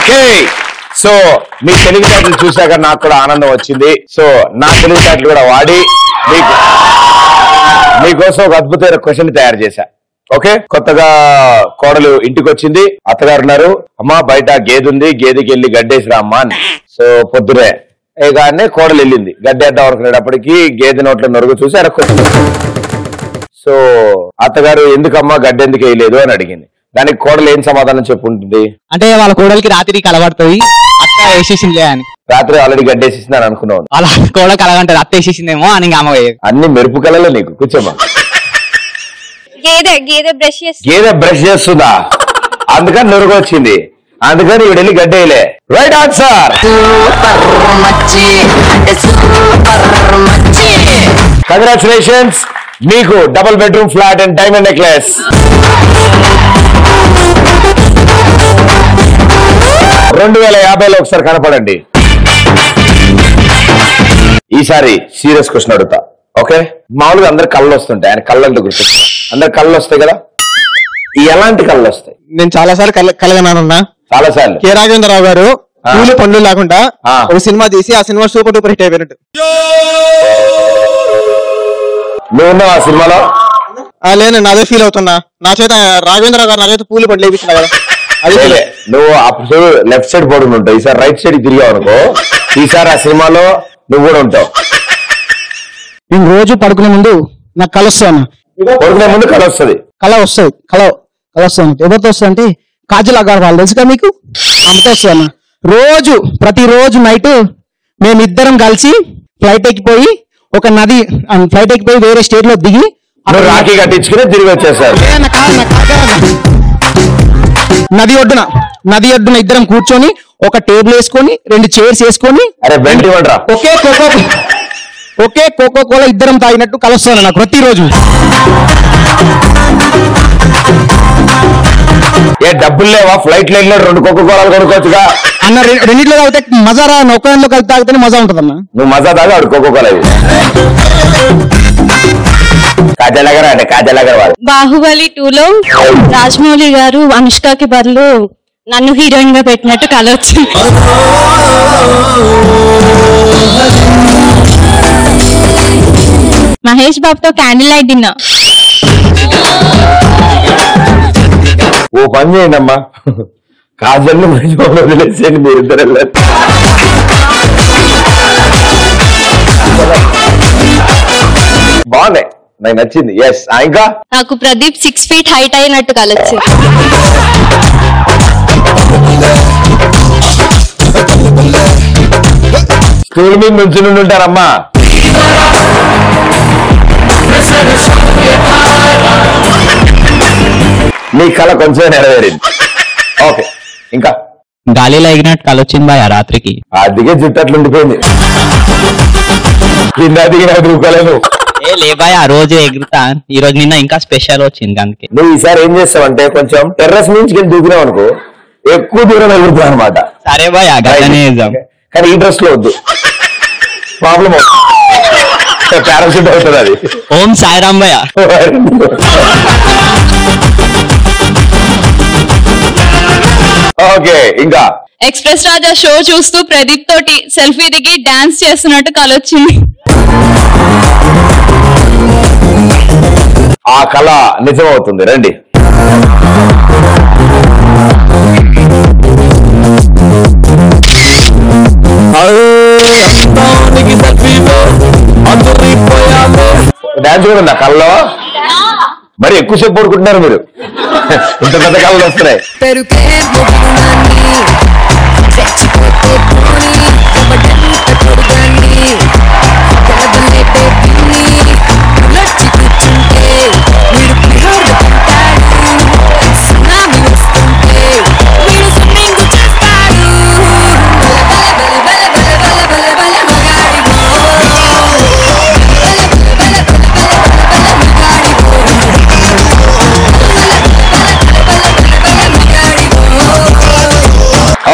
Okay, so మీ తెలివితేటలు చూశాక నాకు కూడా ఆనందం వచ్చింది. సో నా తెలివితేటలు కూడా వాడి మీకోసం ఒక అద్భుతమైన క్వశ్చన్ తయారు చేశా. ఓకే, కొత్తగా కోడలు ఇంటికి వచ్చింది, అత్తగారు ఉన్నారు, అమ్మా బయట గేదె ఉంది, గేదెకి వెళ్ళి గడ్డేసి రామ్మా అని. సో పొద్దునే కానీ కోడలు వెళ్ళింది గడ్డేద్దాం అనుకునేటప్పటికి గేదె నోట్లో నొరుగు చూసి అరక్కొచ్చింది. సో అత్తగారు ఎందుకమ్మా గడ్డెందుకు వేయలేదు అని అడిగింది. దానికి కోడలు ఏం సమాధానం చెప్పుంటుంది అంటే వాళ్ళ కోడలికి రాత్రి కలబడుతుంది అత్త వేసేసిందిలే అని. రాత్రి ఆల్రెడీ గడ్డేసేసింది అని అనుకున్నావు. వాళ్ళ కోడలికి అలాగంటది అత్త వేసేసిందేమో అని అమ్మ అన్ని మెరుపు కళలో నీకు. కూర్చోమ్మా. గేదె బ్రష్ చేస్తుందా, అందుకని నొరుగు వచ్చింది, అందుకని వీడు వెళ్ళి గడ్డేయలే. Right answer. కంగ్రాచులేషన్స్, మీకు double bedroom flat and diamond necklace. $2050 ఒకసారి కనపడండి. ఈసారి సీరియస్ క్వశ్చన్ అడుగుతా. ఓకే, మామూలుగా అందరు కళ్ళు వస్తుంటాయి, ఆయన కళ్ళంటే గుర్తు, అందరు కళ్ళు వస్తాయి కదా, ఎలాంటి కళ్ళు వస్తాయి? నేను చాలా సార్లు కలగనానన్నా, చాలా సార్లు. కె రాఘవేంద్రరావు గారు పూలు పండ్లు లేకుండా ఒక సినిమా తీసి ఆ సినిమా సూపర్ డూపర్ హిట్ అయిపోయినట్టు. నువ్వు ఉన్నావు ఆ సినిమాలో? లేను, అదే ఫీల్ అవుతున్నా. నా చేత రాఘవేంద్రరావు గారు నా చేత పూలు పండ్లు వేయించిన కదా, అది నువ్వు అప్పుడు లెఫ్ట్ సైడ్ పడుకుని ఉంటావు, ఈసారి రైట్ సైడ్ తిరిగావు అనుకో, ఈసారి ఆ సినిమాలో నువ్వు కూడా ఉంటావు. నేను రోజు పడుకునే ముందు నాకు కళ వస్తాను, పడుకునే ముందు కళ వస్తుంది. కళ వస్తాను ఎవరితో వస్తుంది అంటే కాజల్ అగర్వాల్ తెలుసుగా మీకు, ఆమెతో వస్తాను. రోజు ప్రతిరోజు నైట్ మేమిద్దరం కలిసి ఫ్లైట్ ఎక్కిపోయి ఒక నది ఫ్లైట్ ఎక్కిపోయి వేరే స్టేట్ లో దిగి రాఖీ కట్టించుకుని తిరిగి వచ్చేసారు. నది ఒడ్డున ఇద్దరం కూర్చొని ఒక టేబుల్ వేసుకొని 2 చైర్స్ వేసుకొని ఒకే కోకో కోలా ఇద్దరం తాగినట్టు కలుస్తాను నాకు ప్రతిరోజు. ఏ డబ్బులు లేవా? ఫ్లైట్ లో 2 కోకో కోలాలు కొనుక్కోవచ్చుగా అన్న. రెండింటిలో తాగితే మజా రా, ఒక్కదానిలో కలిసి తాగితేనే మజా ఉంటుందన్న. నువ్వు మజా తాగా ఆడు కోకో కోలా. కాజల్ అగర్వాల్ బాహుబలి 2లో రాజమౌళి గారు అనుష్కకి బదులు నన్ను హీరోయిన్ గా పెట్టినట్టు కల వచ్చింది. మహేష్ బాబుతో క్యాండిల్ లైట్ డిన్నర్. ఓ పని చేయండి అమ్మా, కాజల్ మహేష్ బాబు వదిలేసేయండి, మీరిద్దరు వెళ్ళారు. బాగున్నాయి, నాకు నచ్చింది. ఎస్, ఇంకా నాకు ప్రదీప్ 6 feet హైట్ అయినట్టు కలొచ్చింది. స్టూల్ మీద నుంచుని ఉంటారమ్మా. నీ కళ కొంచెం నెరవేరింది. ఓకే, ఇంకా గాలిలో ఎగినట్టు కళ వచ్చింది బాయ్ ఆ రాత్రికి. అదిగే జుట్టు అట్లా ఉండిపోయింది, కింద దిగిన రూపాయలు. లే బాయ్, ఆ రోజు ఎగురుతా, ఈ రోజు నిన్న ఇంకా స్పెషల్ వచ్చింది అందుకే. నువ్వు ఈసారి ఏం చేస్తావంటే కొంచెం టెర్రస్ నుంచి వెళ్ళి దూకినావు అనుకో, ఎక్కువ దూరం ఎగురుతావు అనమాట. సరే బాయ్, కానీ ఈ డ్రెస్ లో వద్దు, ప్రాబ్లం అవుతుంది, పారాషూట్ అవుతుంది అది. ఓం సాయిరామ్ భయ్య. ఓకే, ఇంకా ఎక్స్ప్రెస్ రాజా షో చూస్తూ ప్రదీప్ తోటి సెల్ఫీ దిగి డాన్స్ చేస్తున్నట్టు కలొచ్చింది. ఆ కళ నిజమవుతుంది. రండి. డాన్స్ కూడా ఉందా కళ్ళలో? మరి ఎక్కువసేపు పడుకుంటున్నారు మీరు, ఇంత పెద్ద కళ్ళు వస్తున్నాయి.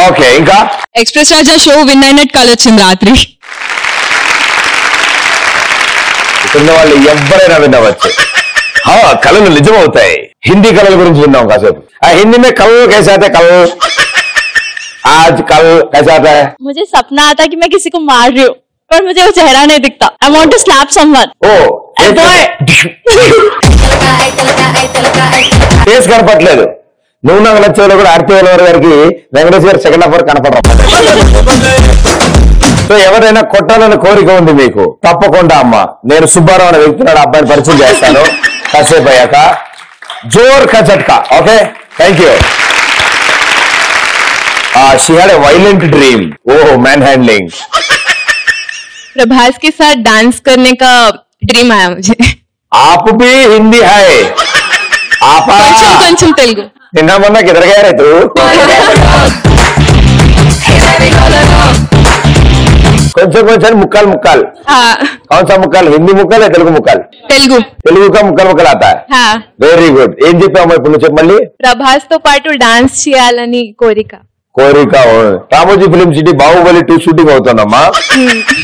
ఓకే, ఇంకా ఎక్స్ప్రెస్ రాజా షో విన్ అయినట్టు కలొచ్చింది రాత్రి. ఇక్కడ వాళ్ళు ఎవరైనా వినవచ్చు, కళలు నిజమవుతాయి. హిందీ కళల గురించి విన్నాం కాసేపు. ఆ హిందీ మే కళలు కేసాతే కళలు आज कल कैसा आता है? मुझे सपना आता है कि मैं किसी को मार रही हूँ पर मुझे वो चेहरा नहीं दिखता. I want to slap someone. Face కనపట్లేదు. నువ్వు నాకు నచ్చేవాళ్ళు కూడా ఆర్తి గారికి వెంకటేష్ గారు సెకండ్ హాఫ్ కనపడరు. సో ఎవరైనా కొట్టాలని కోరిక ఉంది మీకు, తప్పకుండా అమ్మ నేను సుబ్బారావు అనే వ్యక్తి నాడు అబ్బాయిని పరిచయం చేస్తాను కాసేపు అయ్యాక. జోర్ కా झटका. Okay, thank you. she had a violent dream. Oh, manhandling. Prabhas के साथ डांस करने का ड्रीम आया मुझे. आप भी हिंदी है? आपा కొంచెం తెలుగు. నిన్న మొన్న కిదరగా రైతు కొంచెం ముక్కలు ముక్కలు. कौन सा ముక్కలు? హిందీ ముక్కలు తెలుగు ముక్కలు? తెలుగు. తెలుగు కా ముక్కలు ఆతా. Very good. ఏం చెప్పాము ఇప్పుడు నువ్వు చెప్పండి. ప్రభాస్ తో పాటు డాన్స్ చేయాలని కోరిక. Ramoji film city Baahubali 2 shooting అవుతుందమ్మా.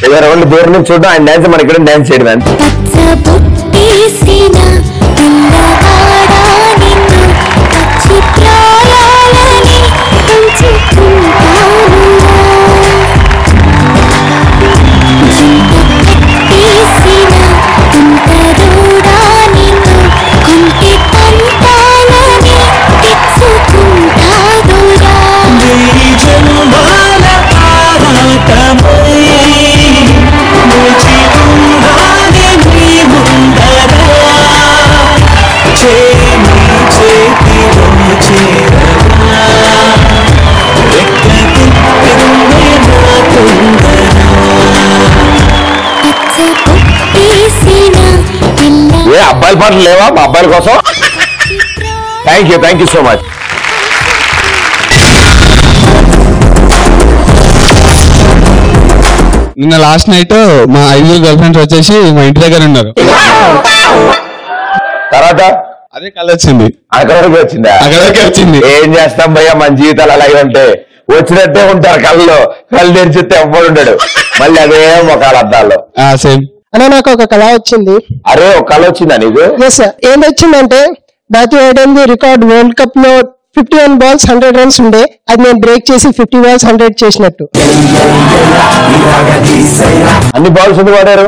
ఎవరు దూరం నుంచి చూడడం, ఆయన డాన్స్ మన ఇక్కడ డాన్స్ చేయడం. అబ్బాయిల పాటలు లేవా మా అబ్బాయిల కోసం? Thank you so much. నిన్న లాస్ట్ నైట్ మా 5 గర్ల్ ఫ్రెండ్స్ వచ్చేసి మా ఇంటి దగ్గర ఉన్నారు. తర్వాత అదే కళ వచ్చింది. అక్కడికి వచ్చిందా? అక్కడికి వచ్చింది. ఏం చేస్తాం భయ్యా, మన జీవితాలు అలాగే ఉంటాయి. వచ్చినట్టే ఉంటారు కళ్ళలో, కళ్ళు తెరిచితే ఎవ్వడు ఉంటాడు. మళ్ళీ అదే మొక్కల అద్దాల్లో. సేమ్ అనే నాకు ఒక కళ వచ్చింది. అరే ఒక కళ వచ్చిందా నీకు? Yes sir. ఏం వచ్చిందంటే మాథ్యూ హెడెన్ది రికార్డ్ వరల్డ్ కప్ లో 51 balls 100 runs ఉండే, అది నేను బ్రేక్ చేసి 50 balls 100 చేసినట్టు. అన్ని బాల్స్ ఎందుకు వాడారు?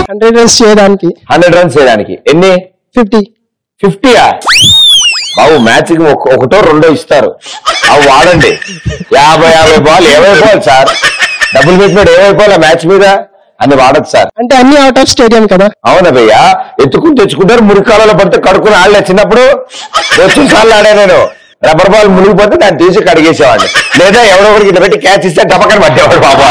100 runs చేయడానికి. 100 runs చేయడానికి ఎన్ని? 50. 50యా? బాబు మ్యాచ్ కి ఒకటో రెండో ఇస్తారు, అవి వాడండి. 50 బాల్ 70 బాల్ సార్. డబ్బులు పెట్టినాడు 70 బాల్ మ్యాచ్ మీద, అన్ని వాడదు సార్. అంటే అన్ని అవుట్ ఆఫ్ స్టేడియం కదా. అవునా భయ్యా, ఎత్తుకుని తెచ్చుకుంటారు. మురికాలలో పడితే కడుక్కుని ఆడలే. చిన్నప్పుడు వచ్చిన సార్లు ఆడా నేను. రబ్బర్ బాల్ మునిగిపోతే దాన్ని తీసి కడిగేసేవాడిని, లేదా ఎవడో ఒకరికి ఇట్లా పెట్టి క్యాచ్ ఇస్తే డబ్బకని పట్టేవాడు బాబా.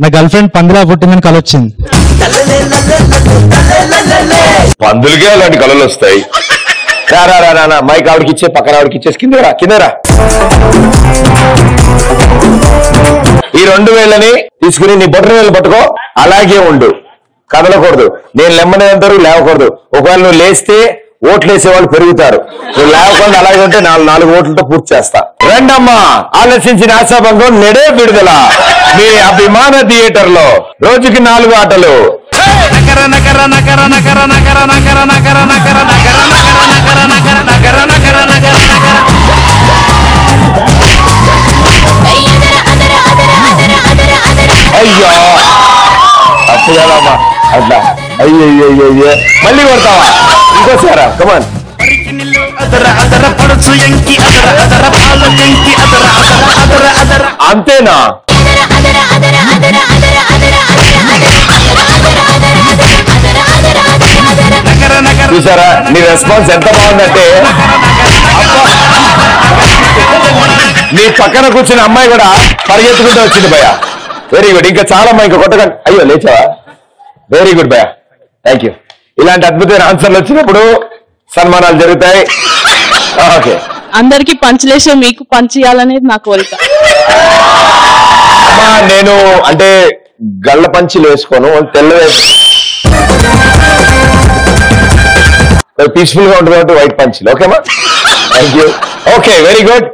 నా గర్ల్ ఫ్రెండ్ పందులా పుట్టిందని కళ వచ్చింది. పందులకే అలాంటి కళలు వస్తాయి. రా మైక్ ఆవిడకి ఇచ్చే, పక్కన ఆవిడకి ఇచ్చేసి కిందరా. ఈ 2000 తీసుకుని నీ బొట్ట వేలు పట్టుకో, అలాగే ఉండు, కదలకూడదు. నేను లెమ్మనేదంటారు, లేవకూడదు. ఒకవేళ నువ్వు లేస్తే ఓట్లు వేసేవాళ్ళు పెరుగుతారు. నువ్వు లేవకుండా అలాగే ఉంటే 4 ఓట్లతో పూర్తి చేస్తా. రండమ్మా, ఆలోచించిన ఆశాభంగం నెడే విడుదల మీ అభిమాన థియేటర్ లో. రోజుకి 4 ఆటలు. అయ్యో తప్పు కదమ్మా అట్లా. అయ్యో మళ్ళీ కొడతావా? ఇంకోసారా? కమాన్. అంతేనా? చూసారా నీ రెస్పాన్స్ ఎంత బాగుందంటే, నీ పక్కన కూర్చున్న అమ్మాయి కూడా పరిగెత్తుకుంటూ వచ్చింది భయ్యా. Very good. ఇంకా చాలా అమ్మాయి ఇంకా కొట్టగా. అయ్యో లేచావా? వెరీ గుడ్ భయ్యా, థ్యాంక్ యూ. ఇలాంటి అద్భుతమైన ఆన్సర్లు వచ్చినప్పుడు సన్మానాలు జరుగుతాయి. ఓకే, అందరికి పంచలేసే మీకు పంచేయాలనేది నా కోరిక. నేను అంటే గళ్ళ పంచులు వేసుకోను, తెల్ల పీస్ఫుల్ గా ఉంటుంది కాబట్టి వైట్ పంచులు. ఓకేమా? Thank you. Okay, very good.